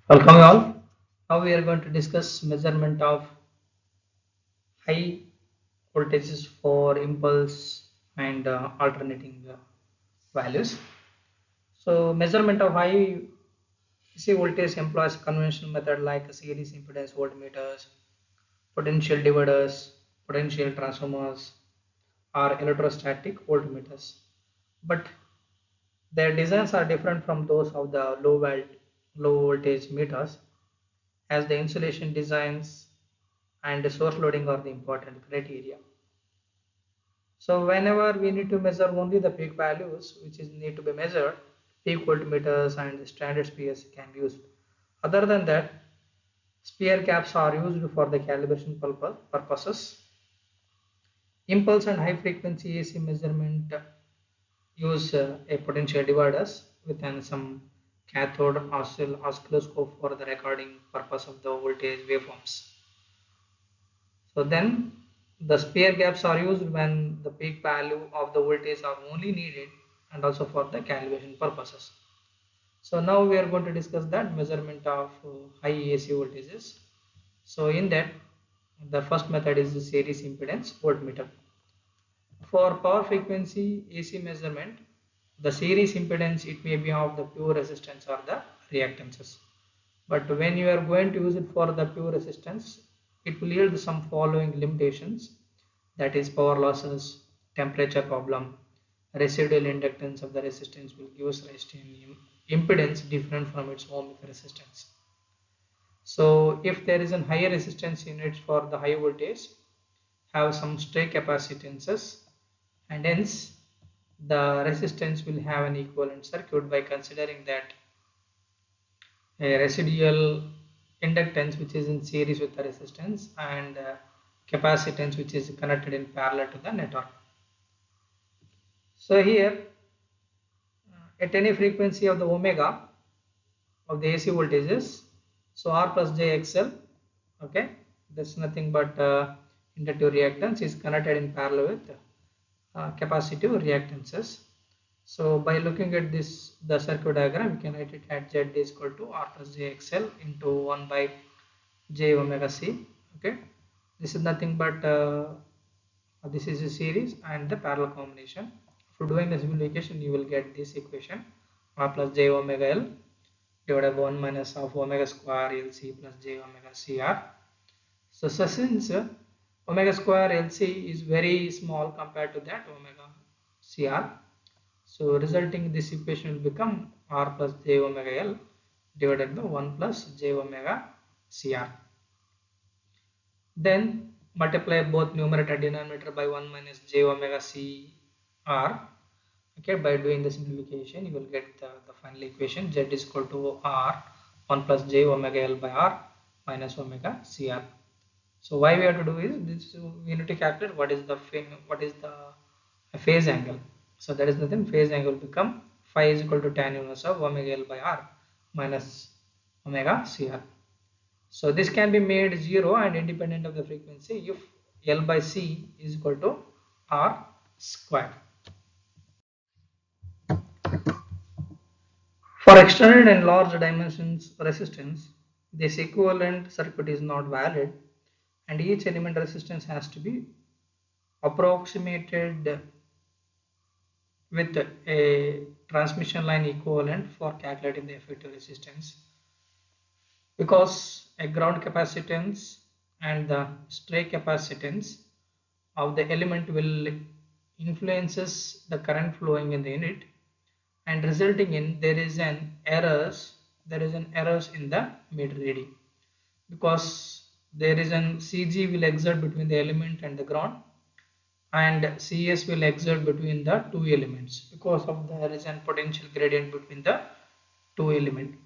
Welcome you all. Now we are going to discuss measurement of high voltages for impulse and alternating values. So measurement of high AC voltage employs conventional method like series impedance voltmeters, potential dividers, potential transformers, or electrostatic voltmeters. But their designs are different from those of the low voltage meters, as the insulation designs and the source loading are the important criteria. So whenever we need to measure only the peak values which is need to be measured, peak voltmeters and standard spheres can be used. Other than that, sphere caps are used for the calibration purposes. Impulse and high frequency AC measurement use a potential dividers with some cathode oscilloscope for the recording purpose of the voltage waveforms. So then the sphere gaps are used when the peak value of the voltage are only needed and also for the calibration purposes. So now we are going to discuss that measurement of high AC voltages. So in that, the first method is the series impedance voltmeter. For power frequency AC measurement, the series impedance, it may be of the pure resistance or the reactances. But when you are going to use it for the pure resistance, it will yield some following limitations, that is power losses, temperature problem, residual inductance of the resistance will give us rise to an impedance different from its ohmic resistance. So if there is a higher resistance in it for the high voltage, have some stray capacitances, and hence the resistance will have an equivalent circuit by considering that a residual inductance which is in series with the resistance and capacitance which is connected in parallel to the network. So here at any frequency of the omega of the AC voltages, so R plus J XL, okay, that's nothing but inductive reactance is connected in parallel with capacitive reactances. So by looking at this, the circuit diagram, we can write it at Z is equal to R plus J XL into 1 by J omega C. Okay, this is nothing but this is a series and the parallel combination. After doing the simplification, you will get this equation R plus J omega L divided by 1 minus of omega square LC plus J omega CR. So since omega square LC is very small compared to that omega CR, so resulting this equation will become R plus J omega L divided by 1 plus J omega CR. Then multiply both numerator and denominator by 1 minus J omega CR. Okay, by doing the simplification, you will get the final equation Z is equal to R 1 plus J omega L by R minus omega CR. So why we have to do is this, we need to calculate what is the phase angle. So that is nothing, phase angle become phi is equal to tan inverse of omega L by R minus omega CR. So this can be made 0 and independent of the frequency if L by C is equal to R square. For extended and large dimensions resistance, this equivalent circuit is not valid and each element resistance has to be approximated with a transmission line equivalent for calculating the effective resistance, because a ground capacitance and the stray capacitance of the element will influences the current flowing in the unit, and resulting in there is an errors in the meter reading, because there is an CG will exert between the element and the ground and CS will exert between the two elements, because of there is an potential gradient between the two elements.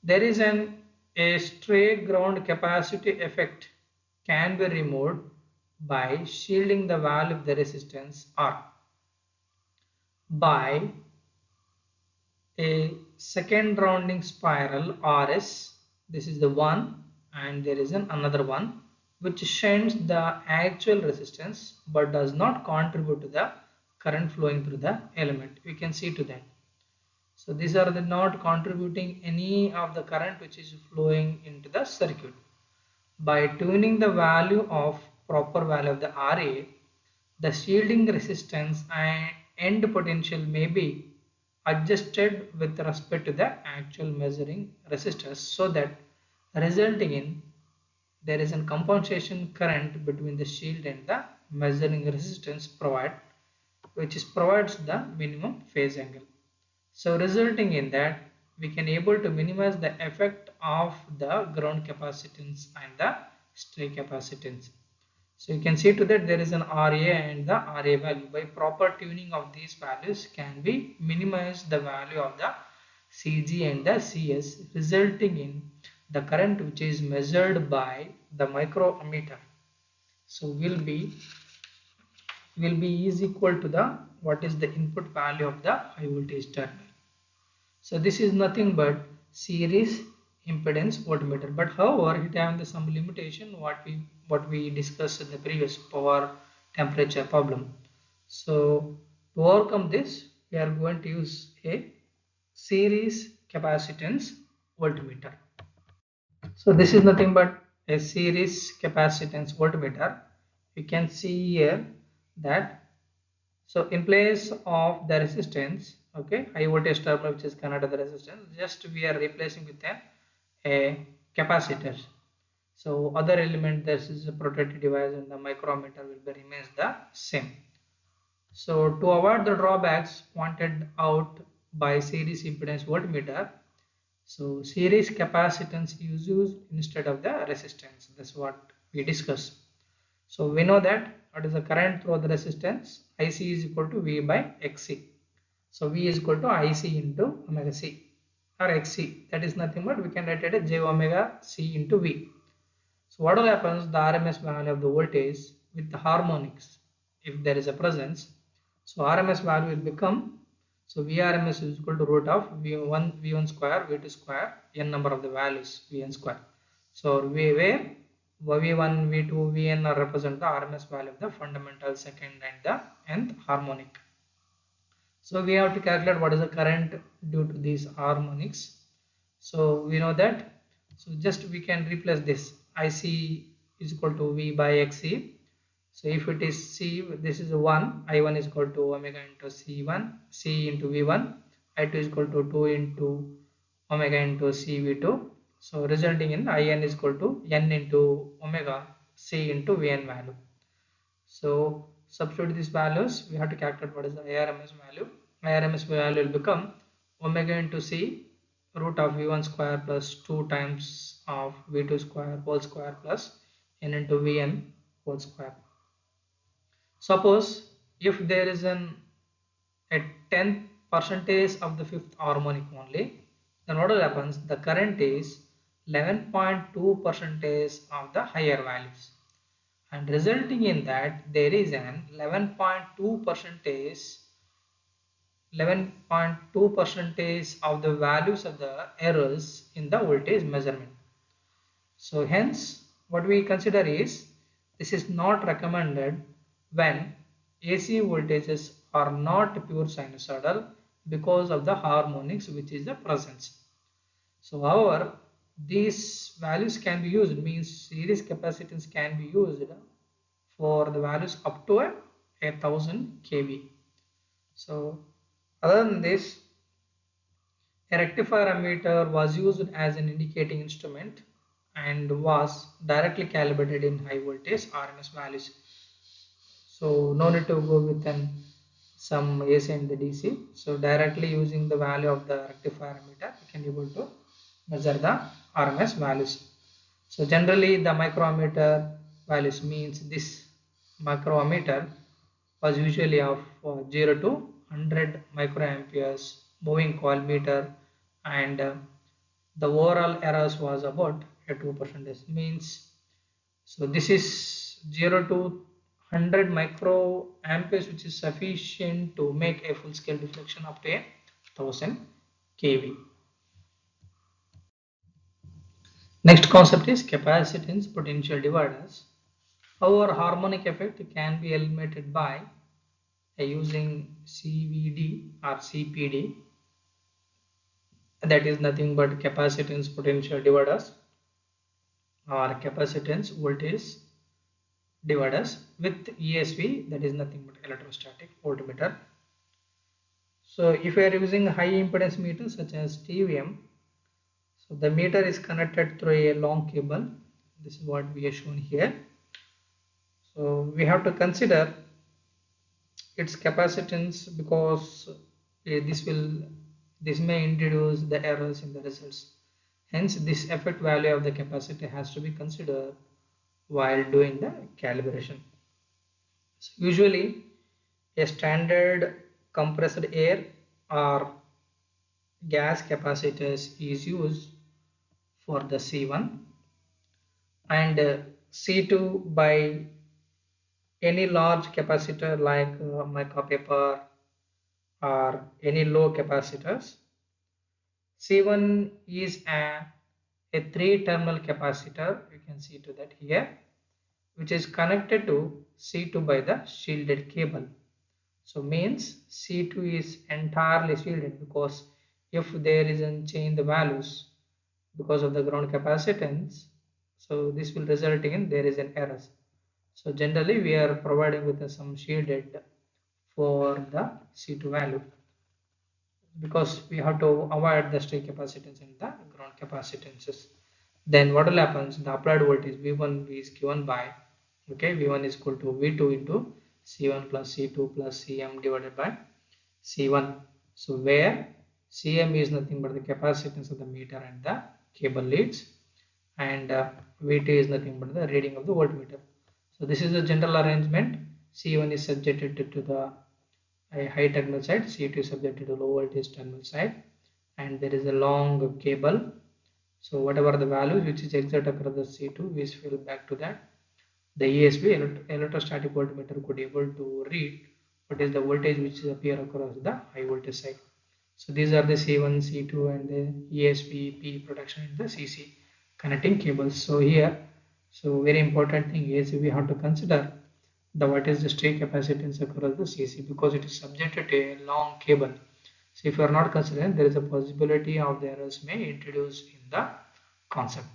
There is a stray ground capacity effect can be removed by shielding the value of the resistance R by a second rounding spiral RS. This is the one, and there is another one which shunts the actual resistance but does not contribute to the current flowing through the element. We can see to that. So these are the not contributing any of the current which is flowing into the circuit. By tuning the value of proper value of the Ra, the shielding resistance and end potential may be adjusted with respect to the actual measuring resistors, so that resulting in there is a compensation current between the shield and the measuring resistance which provides the minimum phase angle. So resulting in that we can able to minimize the effect of the ground capacitance and the stray capacitance. So you can see to that there is an RA and the RA value. By proper tuning of these values can be minimize the value of the CG and the CS, resulting in the current which is measured by the microammeter. So will be is equal to the what is the input value of the high voltage terminal. So this is nothing but series impedance voltmeter. But however, it has some limitation what we discussed in the previous power temperature problem. So to overcome this, we are going to use a series capacitance voltmeter. So this is nothing but a series capacitance voltmeter. You can see here that so in place of the resistance, okay, high voltage terminal which is connected to the resistance, just we are replacing with a capacitor. So other element, this is a protective device, and the micrometer will be remains the same. So to avoid the drawbacks pointed out by series impedance voltmeter, so series capacitance is used instead of the resistance. That's what we discussed. So we know that what is the current through the resistance, IC is equal to V by XC. So V is equal to IC into omega C or XC. That is nothing but we can write it as J omega C into V. So what will happen, the RMS value of the voltage with the harmonics, if there is a presence, so RMS value will become, so Vrms is equal to root of V1 square, V2 square, n number of the values, Vn square. So where V1, V2, Vn are represent the RMS value of the fundamental, second and the nth harmonic. So we have to calculate what is the current due to these harmonics. So we know that, so just we can replace this IC is equal to V by XC. So if it is C, this is 1, I1 is equal to omega into C1, C into V1, I2 is equal to 2 into omega into CV2. So resulting in IN is equal to N into omega C into Vn value. So substitute these values, we have to calculate what is the IRMS value. IRMS value will become omega into C root of V1 square plus 2 times of V2 square whole square plus N into Vn whole square. Suppose if there is a 10th percentage of the fifth harmonic only, then what will happen? The current is 11.2 percentage of the higher values, and resulting in that there is an 11.2 percentage of the values of the errors in the voltage measurement. So hence what we consider is this is not recommended when AC voltages are not pure sinusoidal because of the harmonics which is the presence. So however, these values can be used, means series capacitance can be used for the values up to 1000 kV. So other than this, a rectifier ammeter was used as an indicating instrument and was directly calibrated in high voltage RMS values. So no need to go with some AC and the DC. So directly using the value of the rectifier ammeter, you can able to measure the RMS values. So generally the microammeter values, means this microammeter was usually of 0 to 100 microamperes moving coil meter, and the overall errors was about 2%, means, so this is 0 to 100 microamperes, which is sufficient to make a full scale deflection up to 1000 kV. Next concept is capacitance potential dividers. Our harmonic effect can be eliminated by using CVD or CPD. that is nothing but capacitance potential dividers or capacitance voltage dividers with ESV, that is nothing but electrostatic voltmeter. So if we are using high impedance meter such as TVM, so the meter is connected through a long cable. This is what we have shown here. So we have to consider its capacitance because this may introduce the errors in the results. Hence, this effect value of the capacitor has to be considered while doing the calibration. So usually, a standard compressed air or gas capacitors is used for the C1 and C2 by any large capacitor like mica paper or any low capacitors. C1 is a three-terminal capacitor, you can see to that here, which is connected to C2 by the shielded cable. So means C2 is entirely shielded because if there is a change the values because of the ground capacitance, so this will result in there is an error. So generally we are providing with some shielded for the C2 value because we have to avoid the stray capacitance and the ground capacitances. Then what will happen? The applied voltage V1 is given by, okay, V1 is equal to V2 into C1 plus C2 plus Cm divided by C1. So where Cm is nothing but the capacitance of the meter and the cable leads, and V2 is nothing but the reading of the voltmeter. So this is the general arrangement. C1 is subjected to the high terminal side, C2 is subjected to low voltage terminal side, and there is a long cable. So whatever the value which is exerted across the C2, we fill back to that. The ESV electrostatic voltmeter could able to read what is the voltage which appear across the high voltage side. So these are the C1, C2 and the ESV, P protection in the CC connecting cables. So here, so very important thing is we have to consider the what is the stray capacitance across the CC because it is subjected to a long cable. So if you are not considering, there is a possibility of the errors may introduce in the concept.